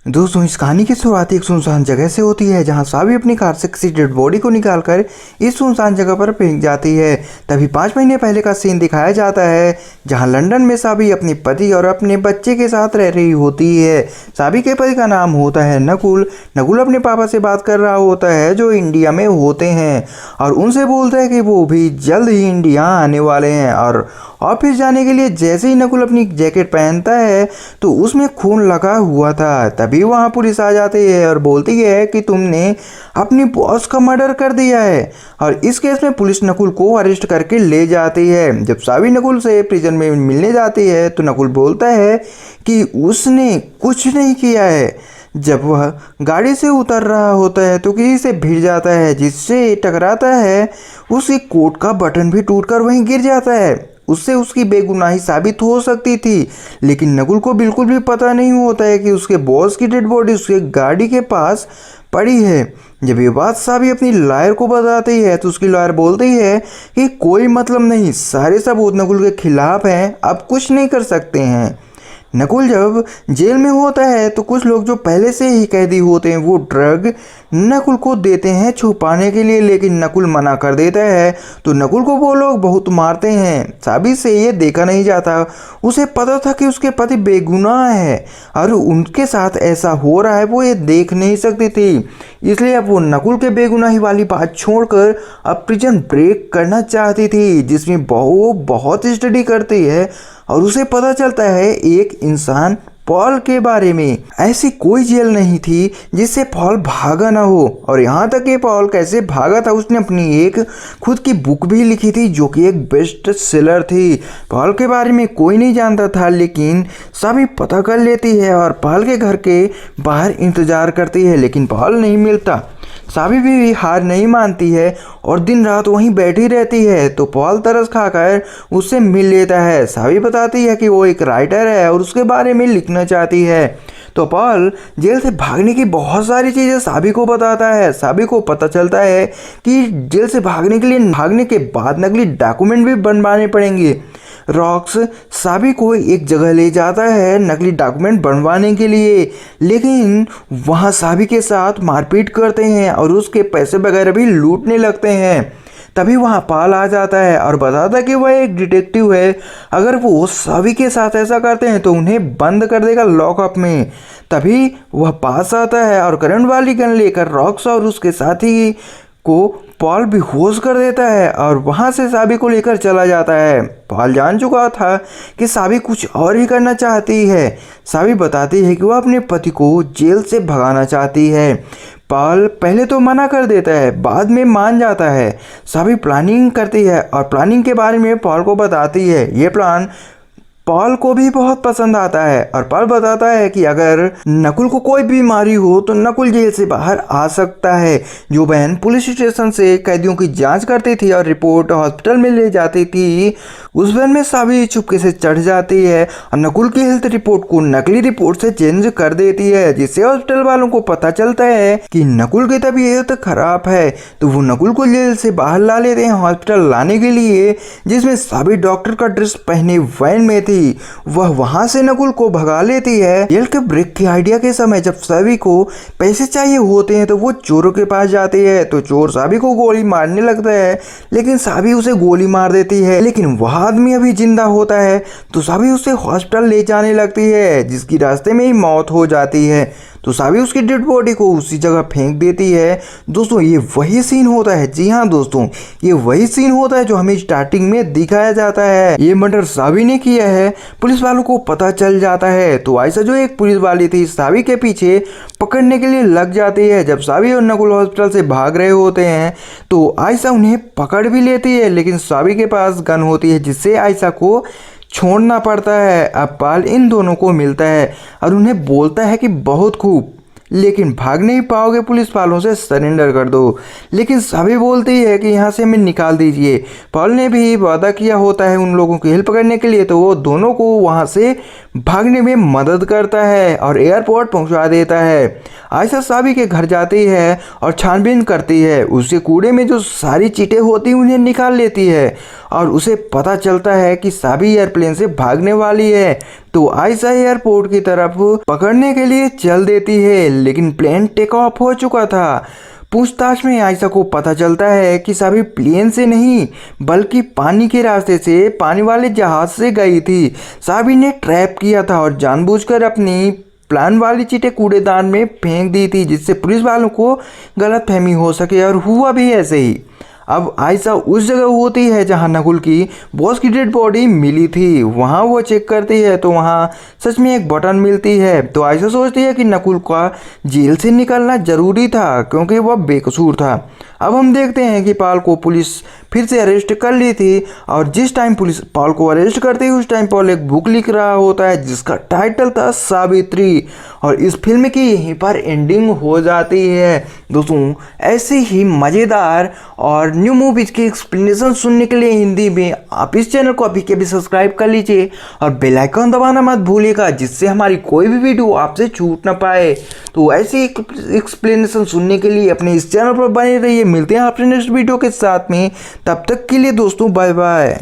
दोस्तों, इस कहानी की शुरुआत एक सुनसान जगह से होती है जहां साबी अपनी कार से किसी डेड बॉडी को निकालकर इस सुनसान जगह पर फेंक जाती है। तभी 5 महीने पहले का सीन दिखाया जाता है जहां लंदन में साबी अपने पति और अपने बच्चे के साथ रह रही होती है। साबी के पति का नाम होता है नकुल। नकुल अपने पापा से बात कर रहा होता है जो इंडिया में होते हैं और उनसे बोलता है कि वो भी जल्द ही इंडिया आने वाले हैं। और ऑफिस जाने के लिए जैसे ही नकुल अपनी जैकेट पहनता है तो उसमें खून लगा हुआ था। तभी वहाँ पुलिस आ जाती है और बोलती है कि तुमने अपनी बॉस का मर्डर कर दिया है। और इस केस में पुलिस नकुल को अरेस्ट करके ले जाती है। जब साबी नकुल से प्रिजन में मिलने जाती है तो नकुल बोलता है कि उसने कुछ नहीं किया है। जब वह गाड़ी से उतर रहा होता है तो किसी से भिड़ जाता है जिससे टकराता है। उसके कोट का बटन भी टूटकर वहीं गिर जाता है। उससे उसकी बेगुनाही साबित हो सकती थी, लेकिन नकुल को बिल्कुल भी पता नहीं होता है कि उसके बॉस की डेड बॉडी उसके गाड़ी के पास पड़ी है। जब ये बात साबी अपनी लॉयर को बताती है तो उसकी लॉयर बोलती है कि कोई मतलब नहीं, सारे सबूत नकुल के खिलाफ हैं, अब कुछ नहीं कर सकते हैं। नकुल जब जेल में होता है तो कुछ लोग जो पहले से ही कैदी होते हैं वो ड्रग नकुल को देते हैं छुपाने के लिए, लेकिन नकुल मना कर देता है तो नकुल को वो लोग बहुत मारते हैं। साबी से ये देखा नहीं जाता। उसे पता था कि उसके पति बेगुनाह है और उनके साथ ऐसा हो रहा है वो ये देख नहीं सकती थी, इसलिए अब वो नकुल के बेगुनाही वाली बात छोड़कर अब प्रिजन ब्रेक करना चाहती थी, जिसमें वो बहुत स्टडी करती है और उसे पता चलता है एक इंसान पॉल के बारे में। ऐसी कोई जेल नहीं थी जिससे पॉल भागा ना हो। और यहाँ तक कि पॉल कैसे भागा था उसने अपनी एक खुद की बुक भी लिखी थी जो कि एक बेस्ट सेलर थी। पॉल के बारे में कोई नहीं जानता था, लेकिन सभी पता कर लेती है और पॉल के घर के बाहर इंतजार करती है, लेकिन पॉल नहीं मिलता। साबी भी हार नहीं मानती है और दिन रात वहीं बैठी रहती है। तो पॉल तरस खाकर उससे मिल लेता है। साबी बताती है कि वो एक राइटर है और उसके बारे में लिखना चाहती है। तो पॉल जेल से भागने की बहुत सारी चीज़ें साबी को बताता है। साबी को पता चलता है कि जेल से भागने के बाद नकली डॉक्यूमेंट भी बनवाने पड़ेंगे। रॉक्स साबी को एक जगह ले जाता है नकली डॉक्यूमेंट बनवाने के लिए, लेकिन वहाँ साबी के साथ मारपीट करते हैं और उसके पैसे वगैरह भी लूटने लगते हैं। तभी वहाँ पॉल आ जाता है और बताता है कि वह एक डिटेक्टिव है, अगर वो साबी के साथ ऐसा करते हैं तो उन्हें बंद कर देगा लॉकअप में। तभी वह पास आता है और करंट वाली गन लेकर रॉक्स और उसके साथी को पॉल बेहोश कर देता है और वहाँ से साबी को लेकर चला जाता है। पॉल जान चुका था कि साबी कुछ और ही करना चाहती है। साबी बताती है कि वह अपने पति को जेल से भगाना चाहती है। पॉल पहले तो मना कर देता है, बाद में मान जाता है। साबी प्लानिंग करती है और प्लानिंग के बारे में पॉल को बताती है। ये प्लान पॉल को भी बहुत पसंद आता है और पॉल बताता है कि अगर नकुल को कोई बीमारी हो तो नकुल जेल से बाहर आ सकता है। जो बहन पुलिस स्टेशन से कैदियों की जांच करती थी और रिपोर्ट हॉस्पिटल में ले जाती थी, उस वैन में साबी चुपके से चढ़ जाती है और नकुल की हेल्थ रिपोर्ट को नकली रिपोर्ट से चेंज कर देती है, जिससे हॉस्पिटल वालों को पता चलता है कि नकुल की तबीयत खराब है। तो वो नकुल को जेल से बाहर ला लेते हैं हॉस्पिटल लाने के लिए, जिसमें साबी डॉक्टर का ड्रेस पहने वैन में थी। वह वहां से नकुल को भगा लेती है। जेल के ब्रेक के आइडिया के समय जब साबी को पैसे चाहिए होते हैं तो वो चोरों के पास जाती है। तो चोर साबी को गोली मारने लगता है, लेकिन साबी उसे गोली मार देती है। लेकिन वह आदमी अभी जिंदा होता है तो साबी उसे हॉस्पिटल ले जाने लगती है, जिसकी रास्ते में ही मौत हो जाती है। तो साबी उसकी डेड बॉडी को उसी जगह फेंक देती है। दोस्तों, ये वही सीन होता है। जी हाँ दोस्तों, ये वही सीन होता है जो हमें स्टार्टिंग में दिखाया जाता है। ये मर्डर साबी ने किया है। पुलिस वालों को पता चल जाता है तो आयशा जो एक पुलिस वाली थी साबी के पीछे पकड़ने के लिए लग जाती है। जब साबी और नकुल हॉस्पिटल से भाग रहे होते हैं तो आयशा उन्हें पकड़ भी लेती है, लेकिन साबी के पास गन होती है जिससे आयशा को छोड़ना पड़ता है। अब पॉल इन दोनों को मिलता है और उन्हें बोलता है कि बहुत खूब, लेकिन भाग नहीं पाओगे, पुलिस वालों से सरेंडर कर दो। लेकिन साबी बोलती है कि यहाँ से हमें निकाल दीजिए। पॉल ने भी वादा किया होता है उन लोगों की हेल्प करने के लिए, तो वो दोनों को वहाँ से भागने में मदद करता है और एयरपोर्ट पहुँचा देता है। आयशा साबी के घर जाती है और छानबीन करती है। उसके कूड़े में जो सारी चीटें होती उन्हें निकाल लेती है और उसे पता चलता है कि साबी एयरप्लेन से भागने वाली है। तो आयशा एयरपोर्ट की तरफ पकड़ने के लिए चल देती है, लेकिन प्लेन टेक ऑफ हो चुका था। पूछताछ में आयशा को पता चलता है कि सभी प्लेन से नहीं बल्कि पानी के रास्ते से, पानी वाले जहाज से गई थी। सभी ने ट्रैप किया था और जानबूझकर अपनी प्लान वाली चीटें कूड़ेदान में फेंक दी थी, जिससे पुलिस वालों को गलतफहमी हो सके, और हुआ भी ऐसे ही। अब आयशा उस जगह होती है जहां नकुल की बॉस की डेड बॉडी मिली थी। वहां वो चेक करती है तो वहां सच में एक बटन मिलती है। तो आयशा सोचती है कि नकुल का जेल से निकलना जरूरी था क्योंकि वह बेकसूर था। अब हम देखते हैं कि पाल को पुलिस फिर से अरेस्ट कर ली थी, और जिस टाइम पुलिस पाल को अरेस्ट करती है उस टाइम पाल एक बुक लिख रहा होता है जिसका टाइटल था सावित्री। और इस फिल्म की यहीं पर एंडिंग हो जाती है। दोस्तों, ऐसे ही मज़ेदार और न्यू मूवीज की एक्सप्लेनेशन सुनने के लिए हिंदी में आप इस चैनल को अभी के भी सब्सक्राइब कर लीजिए और बेल आइकन दबाना मत भूलिएगा, जिससे हमारी कोई भी वीडियो आपसे छूट ना पाए। तो ऐसे एक्सप्लेनेशन सुनने के लिए अपने इस चैनल पर बने रहिए। मिलते हैं आपसे नेक्स्ट वीडियो के साथ में, तब तक के लिए दोस्तों बाय बाय।